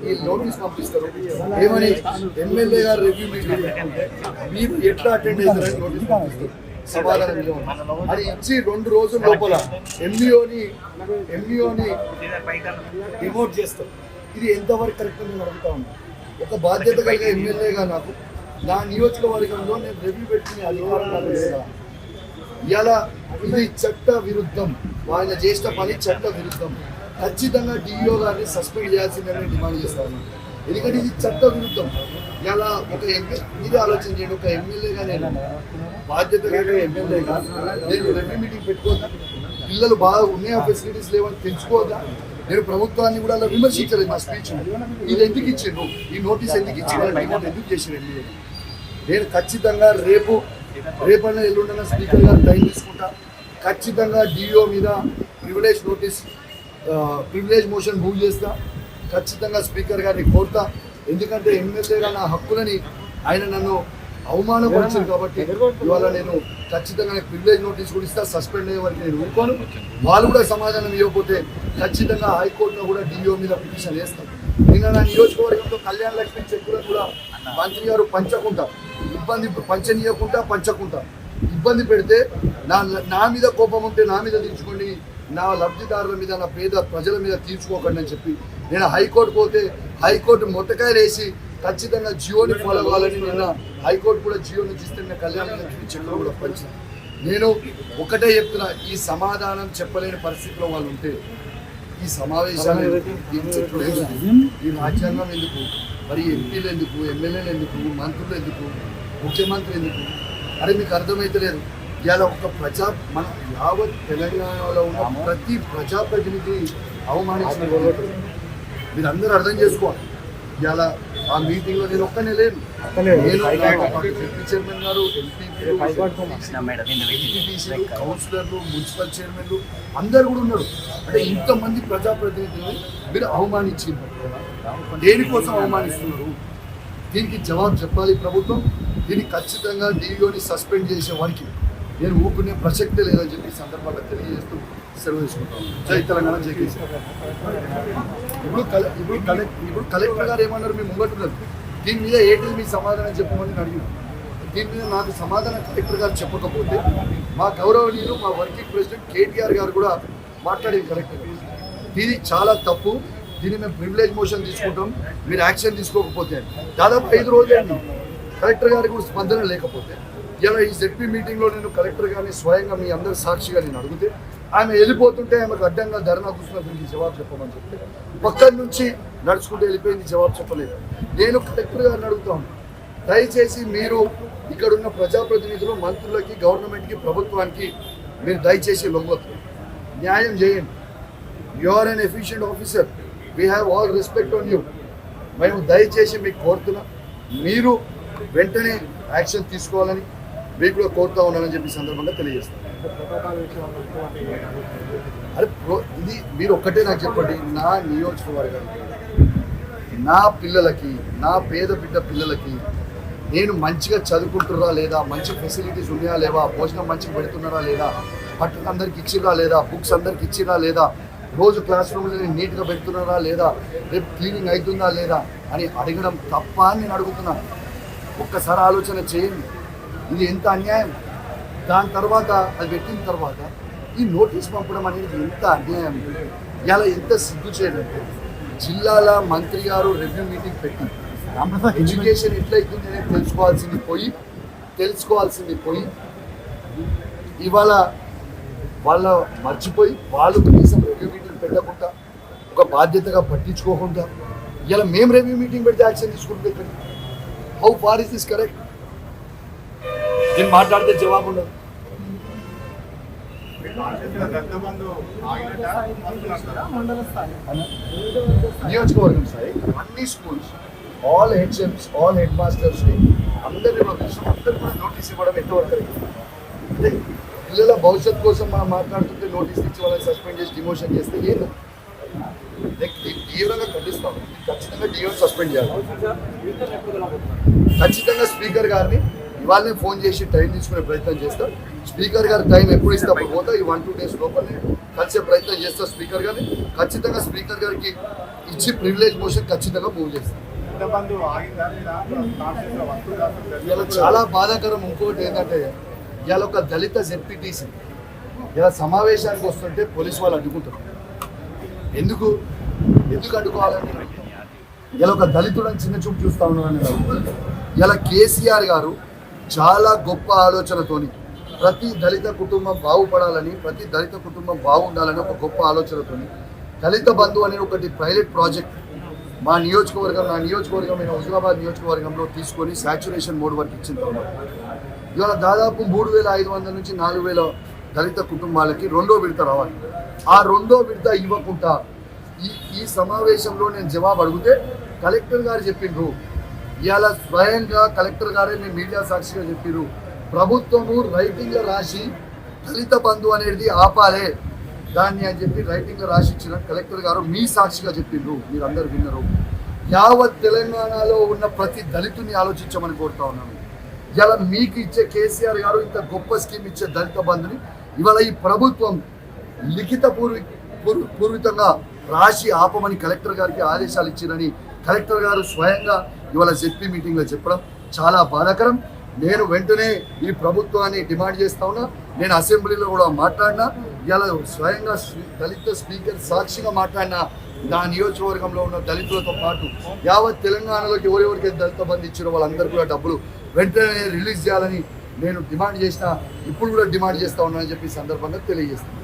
ఈ నోటీస్ పంపిస్తారు ఏమని ఎమ్మెల్యే గారు రివ్యూ మీటింగ్ మీరు ఎట్లా అటెండ్ అవుతారని నోటీస్ పంపిస్తారు. సమాధానం అది ఇచ్చి 2 రోజుల లోపల ఎంఈఓని డిమోట్ చేస్తారు. ఇది ఎంతవరకు కరెక్ట్ నేను అడుగుతా ఉన్నాను. ఒక బాధ్యత కలిగే ఎమ్మెల్యేగా నాకు నా నియోజకవర్గంలో నేను రివ్యూ పెట్టుకునే అధికారం నాకు లేదా? ఇలా ఇది చట్ట విరుద్ధం. ఆయన చేసిన పని చట్ట విరుద్ధం. ఖచ్చితంగా డిఈఓ గారిని సస్పెండ్ చేయాల్సిందని డిమాండ్ చేస్తాను. ఎందుకంటే ఇది చట్ట విరుద్ధం. ఇలా ఒక మీరే ఆలోచన చేయండి. ఒక ఎమ్మెల్యేగా నేను బాధ్యత కలిగే ఎమ్మెల్యేగా నేను రివ్యూ మీటింగ్ పెట్టుకోవద్దా? పిల్లలు బాగా ఉన్నాయా, ఫెసిలిటీస్ లేవని తెలుసుకోవద్దా? నేను ప్రభుత్వాన్ని కూడా అలా విమర్శించలేదు. నా స్పీచ్ ఇది ఎందుకు ఇచ్చిండ్రు, ఈ నోటీస్ ఎందుకు ఇచ్చిండ్రు, ఎందుకు చేసిన నేను ఖచ్చితంగా రేపన్నా ఎల్లుండన్నా స్పీకర్ గారు టైం తీసుకుంటా. ఖచ్చితంగా డిఓ మీద ప్రివిలేజ్ మోషన్ మూవ్ చేస్తా. ఖచ్చితంగా స్పీకర్ గారిని కోరుతా. ఎందుకంటే ఎమ్మెల్యేగా నా హక్కులని ఆయన నన్ను అవమానపరిచారు కాబట్టి ఇవాళ నేను ఖచ్చితంగా ప్రివిలేజ్ నోటీస్ కూడా ఇస్తా. సస్పెండ్ అయ్యే వరకు నేను ఊరుకోను. వాళ్ళు కూడా సమాధానం ఇవ్వకపోతే ఖచ్చితంగా హైకోర్టులో కూడా డిఓ మీద పిటిషన్ వేస్తాను. నిన్న నా నియోజకవర్గంలో కళ్యాణ లక్ష్మి చెక్కులను కూడా మంత్రి గారు పంచకుండా ఇబ్బంది పెడితే నా మీద కోపం ఉంటే నా మీద తీర్చుకోండి, నా లబ్ధిదారుల మీద, నా పేద ప్రజల మీద తీర్చుకోకండి అని చెప్పి నేను హైకోర్టు పోతే హైకోర్టు మొట్టకాయలు వేసి ఖచ్చితంగా జియోని ఫాలో అవ్వాలని నిన్న హైకోర్టు కూడా జియో నుంచి ఇస్తున్న కళ్యాణ లక్ష్మి చెక్కులు కూడా పంచింది. నేను ఒకటే చెప్తున్నా, ఈ సమాధానం చెప్పలేని పరిస్థితిలో వాళ్ళు ఉంటే ఈ సమావేశాలు ఈ రాజ్యాంగం ఎందుకు, మరి ఎంపీలు ఎందుకు, ఎమ్మెల్యేలు ఎందుకు, మంత్రులు ఎందుకు, ముఖ్యమంత్రి ఎందుకు? అరే మీకు అర్థమైతలేదు. ఇవాళ ఒక మన యావత్ తెలంగాణలో ఉన్న ప్రతి ప్రజాప్రతినిధిని అవమానించిన మీరు అందరూ అర్థం చేసుకోవాలి. ఇవాళ ఆ మీటింగ్లో నేను ఒక్కనే లేను. డిప్యూటీ చైర్మన్ గారు, ఎంపీటీసీలు, కౌన్సిలర్లు, మున్సిపల్ చైర్మన్లు అందరు కూడా ఉన్నారు. అంటే ఇంతమంది ప్రజాప్రతినిధులు మీరు అవమానించారు. దేనికోసం అవమానిస్తున్నారు? దీనికి జవాబు చెప్పాలి ప్రభుత్వం. దీనికి ఖచ్చితంగా డిఓని సస్పెండ్ చేసే వారికి నేను ఊపుకునే ప్రసక్తే లేదని చెప్పి సందర్భంగా తెలియజేస్తూ సెలవు తీసుకుంటాం. జై తెలంగాణ, జై కేసీఆర్. ఇప్పుడు కలెక్టర్ గారు ఏమన్నారు, మేము ముంగట్టున్నారు. దీని మీద ఏంటి మీ సమాధానం చెప్పమని అడిగినాం. దీని మీద నాకు సమాధానం కలెక్టర్ గారు చెప్పకపోతే మా గౌరవనీయులు, మా వర్కింగ్ ప్రెసిడెంట్ కేటీఆర్ గారు కూడా మాట్లాడేది కలెక్టర్. ఇది చాలా తప్పు, దీన్ని మేము ప్రివిలేజ్ మోషన్ తీసుకుంటాం, మీరు యాక్షన్ తీసుకోకపోతే. దాదాపు 5 రోజులైంది కలెక్టర్ గారికి కూడా స్పందన లేకపోతే. ఇలా ఈ జెడ్పీ మీటింగ్లో నేను కలెక్టర్ గారిని స్వయంగా మీ అందరి సాక్షిగా నేను అడిగితే ఆమె వెళ్ళిపోతుంటే ఆమెకు అడ్డంగా ధర్నా కూర్చున్న దీనికి జవాబు చెప్పమని చెప్తే పక్కన నుంచి నడుచుకుంటూ వెళ్ళిపోయింది, జవాబు చెప్పలేదు. నేను కలెక్టర్ గారిని అడుగుతాను, దయచేసి మీరు ఇక్కడున్న ప్రజాప్రతినిధులు, మంత్రులకి, గవర్నమెంట్కి, ప్రభుత్వానికి మీరు దయచేసి లొంగొద్దు, న్యాయం చేయండి. You are an efficient officer, we have all respect on you. మేము దయచేసి మీకు కోరుతున్నాం, మీరు వెంటనే యాక్షన్ తీసుకోవాలని మీకు కూడా కోరుతా ఉన్నానని చెప్పి సందర్భంగా తెలియజేస్తాను. అరే ఇది మీరు ఒక్కటే నాకు చెప్పండి, నా నియోజకవర్గానికి, నా పిల్లలకి, నా పేద బిడ్డ పిల్లలకి నేను మంచిగా చదువుకుంటున్నారా లేదా, మంచి ఫెసిలిటీస్ ఉన్నాయా లేవా, భోజనం మంచిగా పెడుతున్నారా లేదా, బట్టలు అందరికి ఇచ్చిరా లేదా, బుక్స్ అందరికి ఇచ్చిరా లేదా, రోజు క్లాస్ రూమ్లో నేను నీట్గా పెడుతున్నారా లేదా, రేపు క్లీనింగ్ అవుతుందా లేదా అని అడగడం తప్ప అని నేను అడుగుతున్నాను. ఒక్కసారి ఆలోచన చేయండి, ఇది ఎంత అన్యాయం. దాని తర్వాత అది పెట్టిన తర్వాత ఈ నోటీస్ పంపడం అనేది ఎంత అన్యాయం. ఇలా ఎంత సిగ్గు చేయడంటే, జిల్లాల మంత్రి గారు రివ్యూ మీటింగ్ పెట్టి ఎడ్యుకేషన్ ఎట్లయితుంది అనేది తెలుసుకోవాల్సింది పోయి ఇవాళ వాళ్ళ మర్చిపోయి వాళ్ళు కనీసం రివ్యూ మీటింగ్ పెట్టకుండా, ఒక బాధ్యతగా పట్టించుకోకుండా ఇలా మేము రివ్యూ మీటింగ్ పెడితే యాక్షన్ తీసుకుంటే ఇక్కడ how far is this correct? నేను మాట్లాడితే జవాబు ఉండదు. నియోజకవర్గం స్థాయి అన్ని schools, all HMs, all head masters అందరినీ కూడా నోటీస్ ఇవ్వడం ఎంతవరకు? అంటే పిల్లల భవిష్యత్తు కోసం మనం మాట్లాడుతుంటే నోటీస్ ఇచ్చి వాళ్ళని సస్పెండ్ చేసి డిమోషన్ చేస్తే ఏంది? తీవ్రంగా ఖండిస్తాం. ఖచ్చితంగా డిఓ సస్పెండ్ చేయాలి. ఖచ్చితంగా స్పీకర్ గారిని ఇవాళనే ఫోన్ చేసి టైం తీసుకునే ప్రయత్నం చేస్తాం. స్పీకర్ గారి టైం ఎప్పుడు ఇస్తే అప్పుడు పోతా. ఈ 1-2 days లోపలనే కలిసే ప్రయత్నం చేస్తారు స్పీకర్ గారిని. ఖచ్చితంగా స్పీకర్ గారికి ఇచ్చి ప్రివిలేజ్ మోషన్ ఖచ్చితంగా మూవ్ చేస్తాం. ఇలా చాలా బాధాకరం. ఇంకోటి ఏంటంటే ఇవాళ ఒక దళిత జెడ్పీటీసీ ఇలా సమావేశానికి వస్తుంటే పోలీసు వాళ్ళు అడ్డుకుంటారు. ఎందుకు అడ్డుకోవాలని ఇలా ఒక దళితుడని చిన్న చూపు చూస్తా ఉన్నారని ఇలా కేసీఆర్ గారు చాలా గొప్ప ఆలోచనతోని ప్రతి దళిత కుటుంబం బాగుపడాలని, ప్రతి దళిత కుటుంబం బాగుండాలని ఒక గొప్ప ఆలోచనతోని దళిత బంధు అనే ఒకటి పైలట్ ప్రాజెక్ట్ మా నియోజకవర్గం, నా నియోజకవర్గమైన హుజూరాబాద్ నియోజకవర్గంలో తీసుకొని శాచ్యురేషన్ మోడ్ వరకు ఇచ్చిన తర్వాత ఇవాళ దాదాపు 3,500 నుంచి 4,000 దళిత కుటుంబాలకి రెండో విడత రావాలి. ఆ రెండో విడత ఇవ్వకుండా ఈ సమావేశంలో నేను జవాబు అడిగితే కలెక్టర్ గారు చెప్పిండ్రు, ఇవాళ స్వయంగా కలెక్టర్ గారే మీ మీడియా సాక్షిగా చెప్పిర్రు, ప్రభుత్వము రైటింగ్లో రాసి దళిత బంధు అనేది ఆపాలే దాన్ని అని చెప్పి రైటింగ్లో రాసి ఇచ్చిన కలెక్టర్ గారు మీ సాక్షిగా చెప్పిండ్రు. మీరు అందరు విన్నారు. యావత్ తెలంగాణలో ఉన్న ప్రతి దళితుని ఆలోచించమని కోరుతా ఉన్నాను. ఇలా మీకు ఇచ్చే కేసీఆర్ గారు ఇంత గొప్ప స్కీమ్ ఇచ్చే దళిత బంధుని ఇవాళ ఈ ప్రభుత్వం లిఖిత పూర్వితంగా రాసి ఆపమని కలెక్టర్ గారికి ఆదేశాలు ఇచ్చిందని కలెక్టర్ గారు స్వయంగా ఇవాళ జెడ్పీ మీటింగ్లో చెప్పడం చాలా బాధాకరం. నేను వెంటనే ఈ ప్రభుత్వాన్ని డిమాండ్ చేస్తా ఉన్నా. నేను అసెంబ్లీలో కూడా మాట్లాడినా, ఇలా స్వయంగా దళిత స్పీకర్ సాక్షిగా మాట్లాడినా నా నియోజకవర్గంలో ఉన్న దళితులతో పాటు యావత్ తెలంగాణలోకి ఎవరెవరికి దళిత బంధు ఇచ్చారో వాళ్ళందరూ కూడా డబ్బులు వెంటనే రిలీజ్ చేయాలని నేను డిమాండ్ చేసిన, ఇప్పుడు కూడా డిమాండ్ చేస్తా ఉన్నానని చెప్పి సందర్భంగా తెలియజేస్తాను.